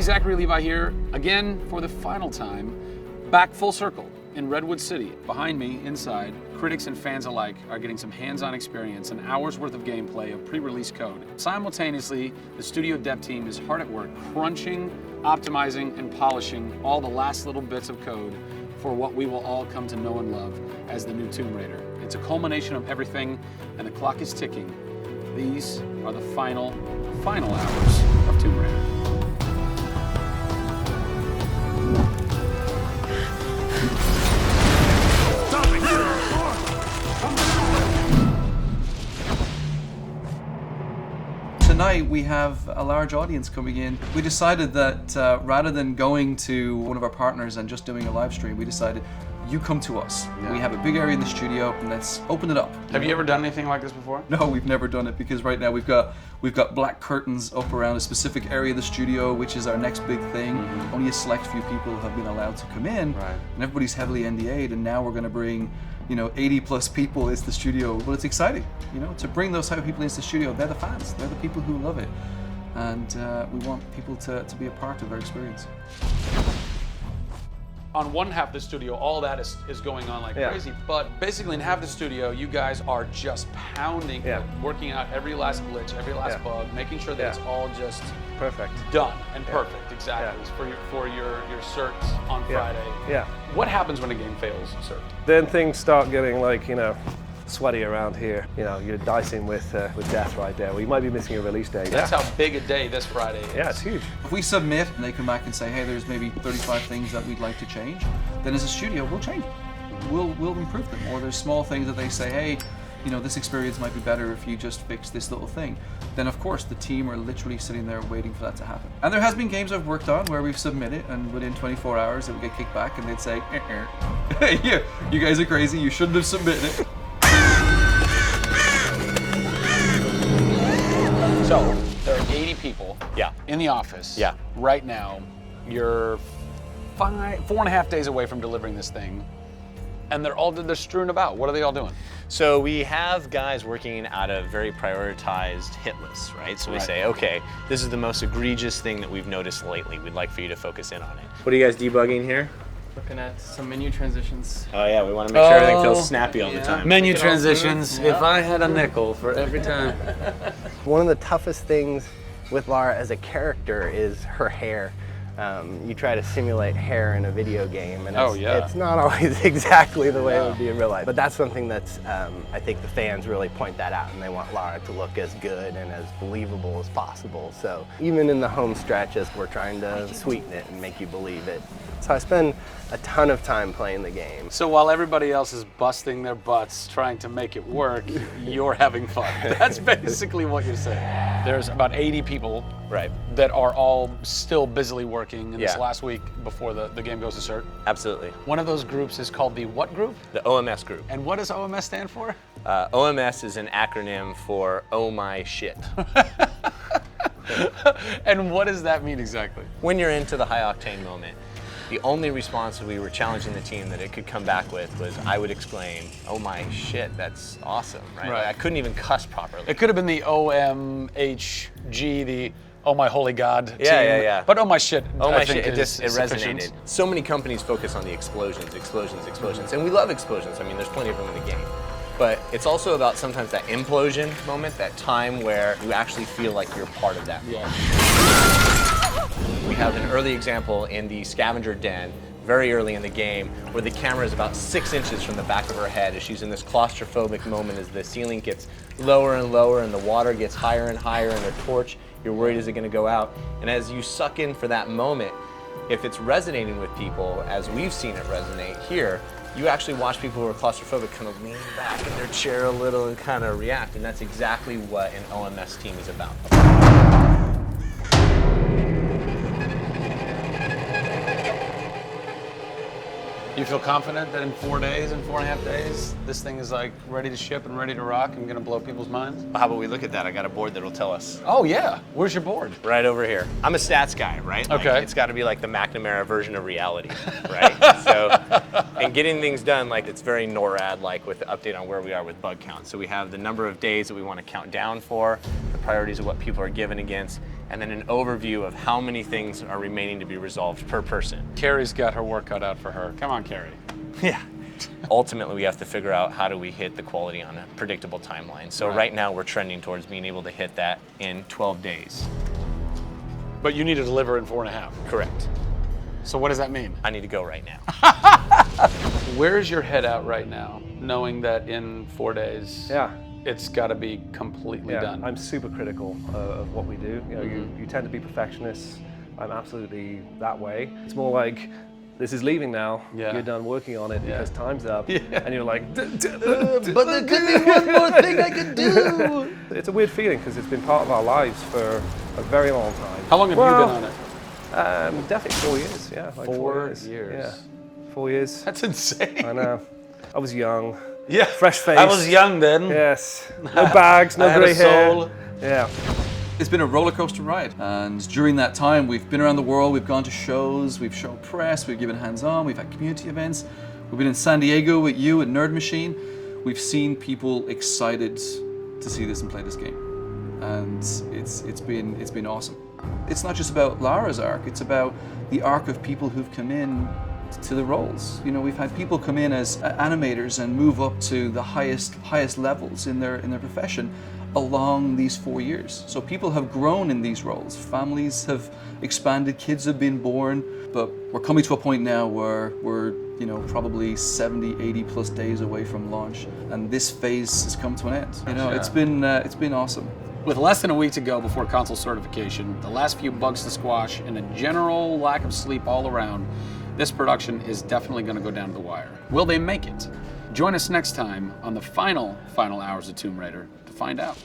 Zachary Levi here, again for the final time, back full circle in Redwood City. Behind me, inside, critics and fans alike are getting some hands-on experience, an hour's worth of gameplay of pre-release code. Simultaneously, the studio dev team is hard at work crunching, optimizing, and polishing all the last little bits of code for what we will all come to know and love as the new Tomb Raider. It's a culmination of everything, and the clock is ticking. These are the final hours of Tomb Raider. Tonight we have a large audience coming in. We decided that rather than going to one of our partners and just doing a live stream, we decided you come to us. Yeah. We have a big area in the studio and let's open it up. Have you ever done anything like this before? No, we've never done it because right now we've got black curtains up around a specific area of the studio, which is our next big thing. Mm-hmm. Only a select few people have been allowed to come in, right. And everybody's heavily NDA'd, and now we're going to bring 80 plus people into the studio. Well, it's exciting, to bring those type of people into the studio. They're the fans, they're the people who love it. And we want people to be a part of our experience. On one half of the studio, all that is going on like crazy, but basically in half the studio, you guys are just pounding, working out every last glitch, every last bug, making sure that it's all just perfect, done and perfect, exactly, for your certs on Friday. Yeah. What happens when a game fails cert? Then things start getting sweaty around here. You're dicing with death right there. We might be missing a release day. That's how big a day this Friday is. Yeah, it's huge. If we submit and they come back and say, hey, there's maybe 35 things that we'd like to change, then as a studio, we'll change them. We'll improve them. Or there's small things that they say, hey, this experience might be better if you just fix this little thing. Then of course the team are literally sitting there waiting for that to happen. And there has been games I've worked on where we've submitted and within 24 hours it would get kicked back and they'd say, hey, you guys are crazy, you shouldn't have submitted it. So, there are 80 people in the office right now. You're 4.5 days away from delivering this thing, and they're strewn about. What are they all doing? So we have guys working out of very prioritized hit lists, right? So we say, okay, this is the most egregious thing that we've noticed lately. We'd like for you to focus in on it. What are you guys debugging here? Looking at some menu transitions. Oh yeah, we want to make sure everything feels snappy all the time. Menu transitions, if I had a nickel for every time. One of the toughest things with Lara as a character is her hair. You try to simulate hair in a video game, and it's not always exactly the way it would be in real life. But that's something that's, I think the fans really point that out, and they want Lara to look as good and as believable as possible. So even in the home stretches, we're trying to sweeten it and make you believe it. So I spend a ton of time playing the game. So while everybody else is busting their butts trying to make it work, you're having fun. That's basically what you're saying. There's about 80 people that are all still busily working in this last week before the game goes to cert. Absolutely. One of those groups is called the what group? The OMS group. And what does OMS stand for? OMS is an acronym for Oh My Shit. And what does that mean exactly? When you're into the high octane moment, the only response that we were challenging the team that it could come back with was, I would exclaim, oh my shit, that's awesome, right? Like, I couldn't even cuss properly. It could have been the OMHG, the oh my holy god team. Yeah. But oh my shit, oh my shit, it resonated. So many companies focus on the explosions. And we love explosions. I mean, there's plenty of them in the game. But it's also about sometimes that implosion moment, that time where you actually feel like you're part of that. We have an early example in the scavenger den, very early in the game, where the camera is about 6 inches from the back of her head as she's in this claustrophobic moment as the ceiling gets lower and lower and the water gets higher and higher and her torch, you're worried, is it gonna go out? And as you suck in for that moment, if it's resonating with people, as we've seen it resonate here, you actually watch people who are claustrophobic kind of lean back in their chair a little and kind of react, and that's exactly what an OMS team is about. You feel confident that in 4 days, in 4.5 days, this thing is like ready to ship and ready to rock and gonna blow people's minds? Well, how about we look at that? I got a board that'll tell us. Oh yeah, where's your board? Right over here. I'm a stats guy, right? Okay. Like, it's gotta be like the McNamara version of reality, right? So, and getting things done, like it's very NORAD-like with the update on where we are with bug count. So we have the number of days that we wanna count down for, the priorities of what people are given against, and then an overview of how many things are remaining to be resolved per person. Carrie's got her work cut out for her. Come on, Carrie. Yeah. Ultimately, we have to figure out how do we hit the quality on a predictable timeline. So right now we're trending towards being able to hit that in 12 days. But you need to deliver in 4.5. Correct. So what does that mean? I need to go right now. Where's your head at right now, knowing that in 4 days, Yeah. it's got to be completely done? I'm super critical of what we do. You know, you tend to be perfectionists. I'm absolutely that way. It's more like, this is leaving now. Yeah. You're done working on it because time's up. Yeah. And you're like, But there could be one more thing I could do. It's a weird feeling because it's been part of our lives for a very long time. How long have you been on it? Definitely 4 years. Yeah, like 4 years. Yeah, 4 years. That's insane. I know. I was young. Yeah. Fresh face. I was young then. Yes. No bags, no I had grey a hair. soul. Yeah. It's been a roller coaster ride, and during that time we've been around the world, we've gone to shows, we've shown press, we've given hands-on, we've had community events, we've been in San Diego with you at Nerd Machine. We've seen people excited to see this and play this game, and it's been awesome. It's not just about Lara's arc, it's about the arc of people who've come in to the roles. You know, we've had people come in as animators and move up to the highest levels in their profession along these 4 years. So people have grown in these roles, families have expanded, kids have been born, but we're coming to a point now where we're, you know, probably 70, 80 plus days away from launch, and this phase has come to an end. You know, it's been awesome. With less than a week to go before console certification, the last few bugs to squash, and a general lack of sleep all around, this production is definitely going to go down to the wire. Will they make it? Join us next time on the final hours of Tomb Raider to find out.